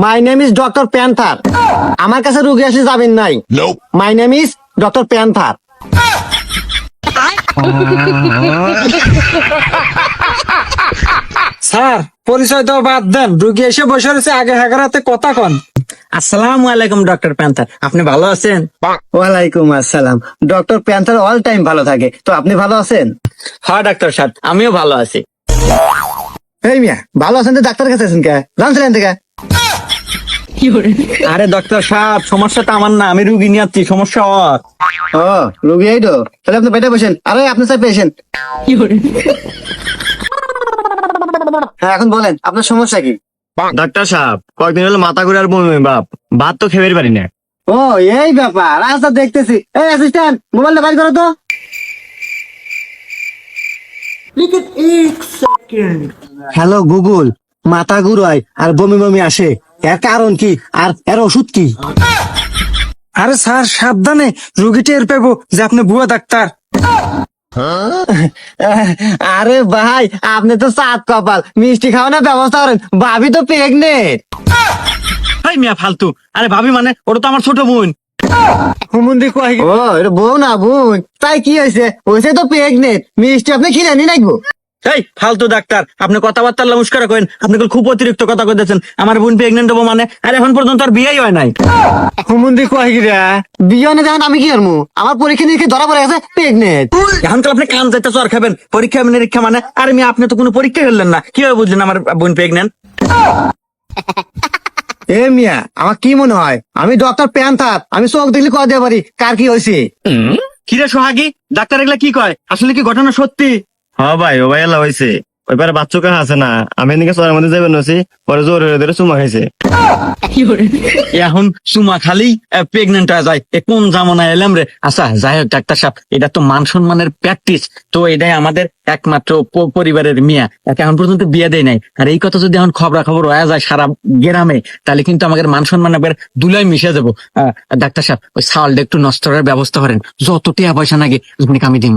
My name is doctor panther. আমার কাছে রুগী আসলে যাবেন নাই। My name is doctor panther. Sir পরিচয় তো বাদ দেন, রুগী এসে বসে রয়েছে, আগে হাতে কথা কন। আসসালামু আলাইকুম ডক্টর প্যান্থার, আপনি ভালো আছেন? ওয়ালাইকুম আসসালাম। ডক্টর প্যান্থার অল টাইম ভালো থাকে, তো আপনি ভালো আছেন? হ্যাঁ ডাক্তার সাহেব, আমিও ভালো আছি। এই মিয়া, ভালো আছেন তো ডাক্তার কাছে আছেন কে? জানছিলেন থেকে? আরে ডক্টর সাহেব, সমস্যাটা আমার না, আমি রুগী নিয়ে আসছি, সমস্যা ওর। ও রুগী এই তো, তাহলে আপনি বেডে বসেন। আরে আপনি স্যার পেশেন্ট। হ্যাঁ এখন বলেন আপনার সমস্যা কি? ডাক্তার সাহেব, কয়েকদিন হলো মাথা ঘুরে আর বমি বমি ভাব, ভাত তো খেতে পারি না। ও এই ব্যাপার, আচ্ছা দেখতেছি। এই অ্যাসিস্ট্যান্ট, মোবাইলটা বাইর করো তো। হ্যালো গুগল, মাথা ঘুরায় আর বমি বমি আসে, এর কারণ কি আর এর ওষুধ কি? আরে স্যার সাবধানে, রুগী টের পেবো যে আপনি ভুয়া ডাক্তার। আরে ভাই, আপনি তো সাত কপাল, মিষ্টি খাওয়ানোর ব্যবস্থা করেন, ভাবি তো প্রেগনেন্ট। এই মিয়া ফালতু, আরে ভাবি মানে ওটা তো আমার ছোট বোন। হুমুন্দি কয় ও এটা বউ না বোন, তাই কি হয়েছে? হয়েছে তো প্রেগনেন্ট, মিষ্টি আপনি কিনে নি নাকবো? এই ফালতু ডাক্তার, আপনি কথাবার্তা নমস্কার করেন, আপনি খুব অতিরিক্ত কথা কইতেছেন। আমার বোন প্রেগনেন্ট হবো মানে, আর এখন পর্যন্ত আর বিয়েই হয় নাই। হুমুন্দি কয় গিরা বিয়ে না, দেখেন আমি কি করবো? আমার পরীক্ষা নিরীক্ষা ধরা পড়ে গেছে প্রেগনেন্ট। এখন তো আপনি কান যাইতে চর খাবেন, পরীক্ষা নিরীক্ষা মানে? আরে মিয়া, আপনি তো কোনো পরীক্ষা করলেন না, কিভাবে বুঝলেন আমার বোন প্রেগনেন্ট? এ মিয়া, আমার কি মনে হয় আমি ডক্টর প্যান্থার, আমি চোখ দেখলে কয় দিতে পারি কার কি হয়েছে। কিরে সোহাগী, ডাক্তার এগুলা কি কয়? আসলে কি ঘটনা সত্যি? হ্যাঁ ভাই, ও ভাই এলা হয়েছে। ওই পারে বাচ্চা আছে না, আমি এদিকে চরের মধ্যে যাবেন নছি, পরে জোরে ধরে চুমা খাইছে। এখন চুমা খালি প্রেগনেন্ট হয়ে যায়, এ কোন জামানায় এলাম রে? আচ্ছা যাই হোক ডাক্তার সাহেব, এটা তো মান সম্মানের প্র্যাকটিস, তো এটাই আমাদের একমাত্র পরিবারের মিয়া, একে এখন পর্যন্ত বিয়ে দেয় নাই। আর এই কথা যদি এখন খবরাখবর হয়ে যায় সারা গ্রামে, তাহলে কিন্তু আমাদের মান সম্মান একবার দুলাই মিশে যাবো। ডাক্তার সাহেব, ওই চাউলটা একটু নষ্ট করার ব্যবস্থা করেন, যত টাকা পয়সা নাকি আমি দিন।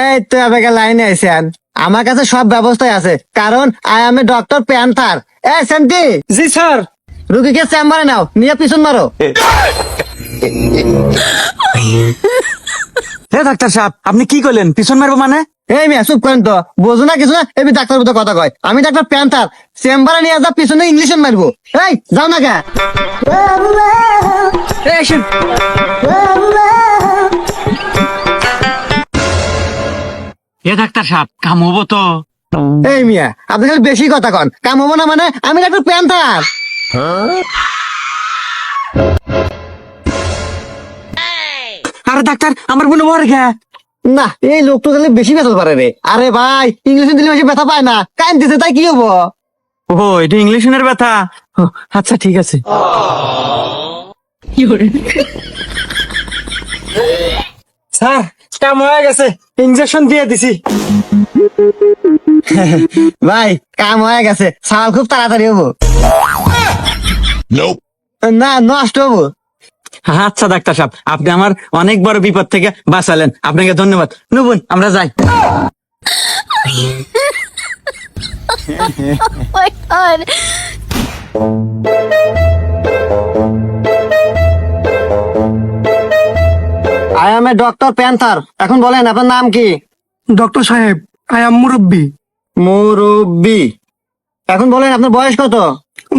এই তো আবেগে লাইনে আইছেন, আমার কাছে সব ব্যবস্থাই আছে, কারণ I am a doctor panther. এ শান্তি, জি স্যার। রুগীকে চেম্বারে নাও, নিয়ে পিছন মারো। হে ডাক্তার সাহেব, আপনি কি করলেন? পিছন মারবো মানে? এই মেয়ে চুপ করেন তো, বোঝো না কিছু না, এবি ডাক্তার মতো কথা কয়। আমি ডাক্তার প্যান্থার, চেম্বারে নিয়ে যা, পিছনে ইংলিশ মারবো। এই যাও না কে? এই আসেন। এ ডাক্তার সাহেব, কাম হবো তো? এই মিয়া, আপনি খালি বেশি কথা কন, কাম হবো না মানে? আমি ডাক্তার প্যান্থার। আরে ডাক্তার, আমার বোন মরে গে। না, এই লোক তো তাহলে বেশি ব্যথা পারে রে। আরে ভাই, ইংলিশে দিলে বেশি ব্যথা পায় না, কান দিতে তাই কি হবো? ও এটা ইংলিশের ব্যথা? ও, আচ্ছা ঠিক আছে। স্যার কাম হয়ে গেছে, ইনজেকশন দিয়ে দিছি। ভাই কাম হয়ে গেছে, সাল খুব তাড়াতাড়ি হবো। না নষ্ট হবো। আচ্ছা ডাক্তার সাহেব, আপনি আমার অনেক বড় বিপদ থেকে বাঁচালেন, আপনাকে ধন্যবাদ। নুবুন আমরা যাই। my god. I am a doctor panther. এখন বলেন আপনার নাম কি? ডক্টর সাহেব, আই এম মুরব্বী। মুরব্বি। এখন বলেন আপনার বয়স কত?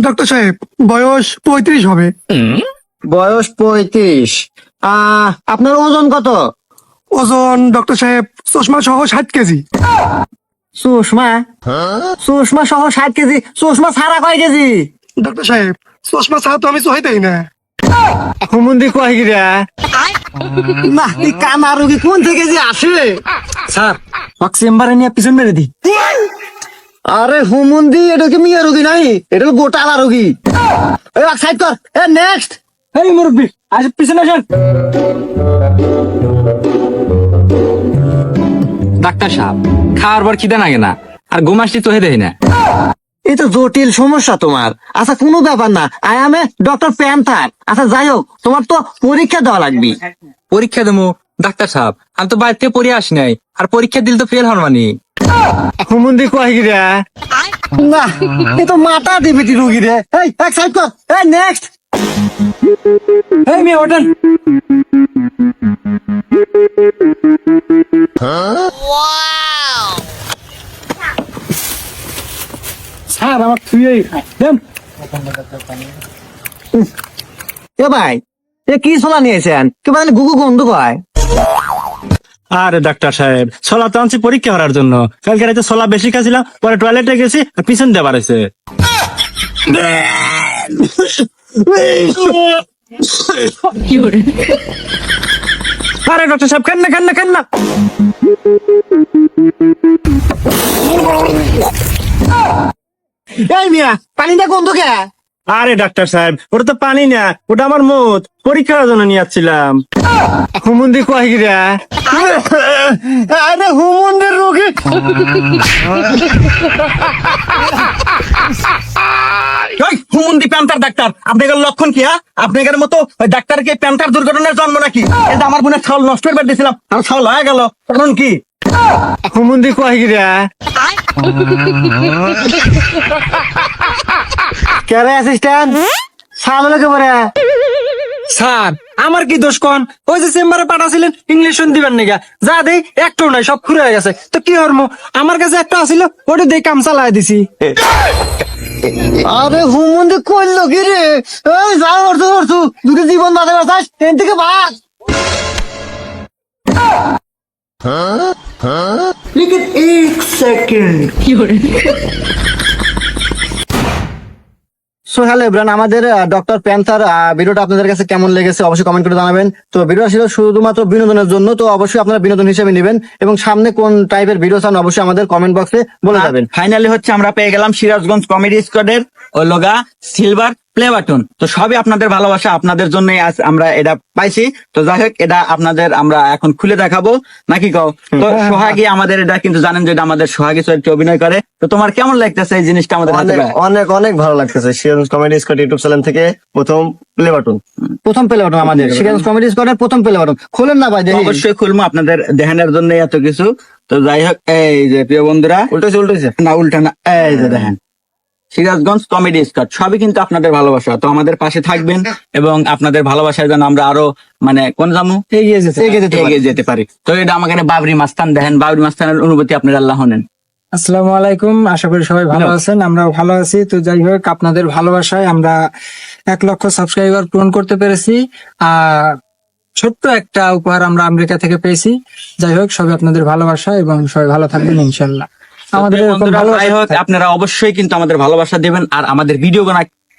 ডক্টর সাহেব, বয়স 35 হবে। বয়স 35। আপনার ওজন কত? ওজন ডক্টর সাহেব চশমা সহ 60 কেজি। সুষমা? সুষমা সহ 60 কেজি? সুষমা ছাড়া কয় কেজি? ডক্টর সাহেব, চশমা ছাড়া তো আমি সহায় দেই না। হুমুন্দি কয় গিরা? না এই কানা রোগী কোন থেকে যে আসে? স্যার ওয়াক চেম্বারে নিয়ে পিছন মেরে দি। আরে হুমুন্দি, এটা কি মিয়া রোগী নাই, এটা হলো গোটালা রোগী। এই সাইড কর। এ নেক্সট। এই মুরব্বী, আসেন পিছনে আসেন। ডাক্তার সাহেব, খাওয়ার পর খিদে লাগে না, আর ঘুম আসলে তো দেয় না। এই তো জটিল সমস্যা তোমার। আচ্ছা কোনো ব্যাপার না, I am a doctor panther. আচ্ছা যাই হোক, তোমার তো পরীক্ষা দেওয়া লাগবে। পরীক্ষা দেবো? ডাক্তার সাহেব, আমি তো বাড়িতে পড়ে আসি নাই, আর পরীক্ষা দিলে তো ফেল হন মানে। হুমুন্দি কয় গিরা? না এ তো মাথা দিবিটি রুগী রে। এই এক সাইড কর। এই নেক্সট। এই মেয়ে ওঠেন। স্যার আমার থুয়েই দেন। এ ভাই এ কি ছোলা নিয়েছেন? কি মানে গুগু গন্ধ কয়? আরে ডাক্তার সাহেব, ছোলা তো আনছি পরীক্ষা করার জন্য। কালকে রাতে ছোলা বেশি খাইছিলাম, পরে টয়লেটে গেছি, পিছন দিয়ে বাড়াইছে। আরে ডক্টর সাহেব খান না খান না খান না। এই মিয়া পানিটা গন্ধ কে? আরে ডাক্তার সাহেব, ওটা তো পানি না, ওটা আমার মুত। পরীক্ষা করার জন্য নিয়ে যাচ্ছিলাম। হুমুন্দি কয় কি রে? আরে হুমুন্দির রুগী। ওই হুমুন্দি প্যান্টার ডাক্তার, আপনাদের লক্ষণ কি? আপনাদের মতো ওই ডাক্তারকে প্যান্টার দুর্ঘটনার জন্ম নাকি? এটা আমার বোনের ছাল নষ্ট করে দিয়েছিলাম, আর ছাল হয়ে গেল, কারণ কি? হুমুন্দি কয় কি রে? কেরে অ্যাসিস্ট্যান্ট সামনে কে পরে? স্যার আমার কি দোষ কোন? ওই যে চেম্বারে পাঠাছিলেন ইংলিশন দিবেন নাকি, যা দেই একটাও নাই, সব খুলে গেছে। তো কি হরমু, আমার কাছে একটা আসিল, ওটা দিয়ে কাম চালাই দিছি। আরে হুমুন্দি কইলো কি রে? এই যা করছো করছো, দুটো জীবন বাঁচা বাঁচাস এর থেকে ভাগ। लेकिन एक सेकंड সো হ্যালো এভরিওয়ান, আমাদের ডক্টর প্যান্থার ভিডিওটা আপনাদের কাছে কেমন লেগেছে অবশ্যই কমেন্ট করে জানাবেন। তো ভিডিওটা ছিল শুধুমাত্র বিনোদনের জন্য, তো অবশ্যই আপনারা বিনোদন হিসেবে নেবেন এবং সামনে কোন টাইপের ভিডিও চান অবশ্যই আমাদের কমেন্ট বক্সে বলে যাবেন। ফাইনালি হচ্ছে আমরা পেয়ে গেলাম সিরাজগঞ্জ কমেডি স্কোয়াডের ও লগা সিলভার প্লে বাটন। তো সবই আপনাদের ভালোবাসা, আপনাদের জন্যই আজ আমরা এটা পাইছি। তো যাই হোক, এটা আপনাদের আমরা এখন খুলে দেখাবো নাকি কও? তো সোহাগী আমাদের এটা কিন্তু জানেন যে এটা আমাদের সোহাগী চরিত্রে অভিনয় করে। তো তোমার কেমন লাগতেছে এই জিনিসটা আমাদের হাতে অনেক পায়? অনেক অনেক ভালো লাগতেছে। Siraj comedy squad YouTube channel থেকে প্রথম প্লে বাটন আমাদের সিরাজ কমেডি স্কোয়াডের প্রথম প্লে বাটন খোলেন না ভাই, দেখি। অবশ্যই খুলবো আপনাদের দেখানোর জন্য এত কিছু। তো যাই হোক, এই যে প্রিয় বন্ধুরা, উল্টেছে না উল্টা না, এই যে দেখেন সিরাজগঞ্জ কমেডি স্কোয়াড, সবই কিন্তু আপনাদের ভালোবাসা। তো আমাদের পাশে থাকবেন এবং আপনাদের ভালোবাসায় যেন আমরা আরো মানে কোন জামু এগিয়ে যেতে পারি। তো এটা আমাকে বাবরি মাস্তান দেখেন, বাবরি মাস্তানের অনুভূতি আপনার আল্লাহ নেন। আসসালামু আলাইকুম, আশা করি সবাই ভালো আছেন, আমরাও ভালো আছি। তো যাই হোক, আপনাদের ভালোবাসায় আমরা 1 লক্ষ সাবস্ক্রাইবার পূরণ করতে পেরেছি। আর ছোট্ট একটা উপহার আমরা আমেরিকা থেকে পেয়েছি। যাই হোক, সবাই আপনাদের ভালোবাসা এবং সবাই ভালো থাকবেন ইনশাল্লাহ। আমাদের এরকম বন্ধুরা, ভালোবাসা যাই হোক, থাকবে। আপনারা অবশ্যই কিন্তু আমাদের ভালোবাসা দিবেন। আর আমাদের ভিডিও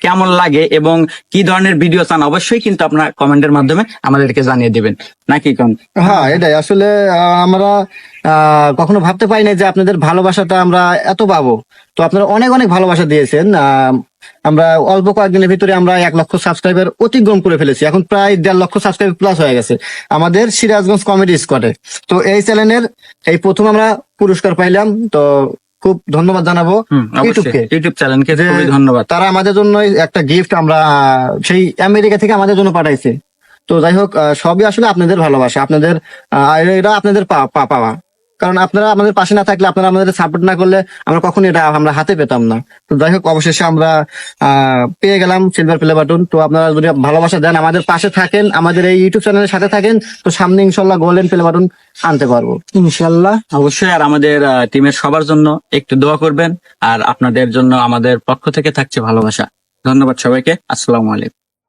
কেমন লাগে এবং কি ধরনের ভিডিও চান অবশ্যই কিন্তু আপনারা কমেন্টের মাধ্যমে আমাদেরকে জানিয়ে দিবেন নাকি কোন? হ্যাঁ এটাই আসলে আমরা কখনো ভাবতে পারি না যে আপনাদের ভালোবাসাটা আমরা এত পাবো। তো আপনারা অনেক অনেক ভালোবাসা দিয়েছেন। আমরা অল্প কয়েকদিনের ভিতরে আমরা 1 লক্ষ সাবস্ক্রাইবার অতিক্রম করে ফেলেছি। এখন প্রায় 1.5 লক্ষ সাবস্ক্রাইবার প্লাস হয়ে গেছে আমাদের সিরাজগঞ্জ কমেডি স্কোয়াডে। তো এই চ্যানেলের এই প্রথম আমরা পুরস্কার পাইলাম। তো খুব ধন্যবাদ জানাবো ইউটিউবকে, ইউটিউব চ্যানেলকে যে ধন্যবাদ। তারা আমাদের জন্য একটা গিফট আমরা সেই আমেরিকা থেকে আমাদের জন্য পাঠাইছে। তো যাই হোক, সবই আসলে আপনাদের ভালোবাসা, আপনাদের এটা আপনাদের পাওয়া। কারণ আপনারা আমাদের পাশে না থাকলে, আপনারা আমাদের সাপোর্ট না করলে আমরা কখনো এটা আমরা হাতে পেতাম না। তো যাই হোক, অবশেষে আমরা পেয়ে গেলাম সিলভার প্লে বাটন। তো আপনারা যদি ভালোবাসা দেন, আমাদের পাশে থাকেন, আমাদের এই ইউটিউব চ্যানেলের সাথে থাকেন, তো সামনে ইনশাল্লাহ গোল্ডেন প্লে বাটন আনতে পারবো ইনশাল্লাহ। অবশ্যই। আর আমাদের টিমের সবার জন্য একটু দোয়া করবেন। আর আপনাদের জন্য আমাদের পক্ষ থেকে থাকছে ভালোবাসা। ধন্যবাদ সবাইকে। আসসালামু আলাইকুম।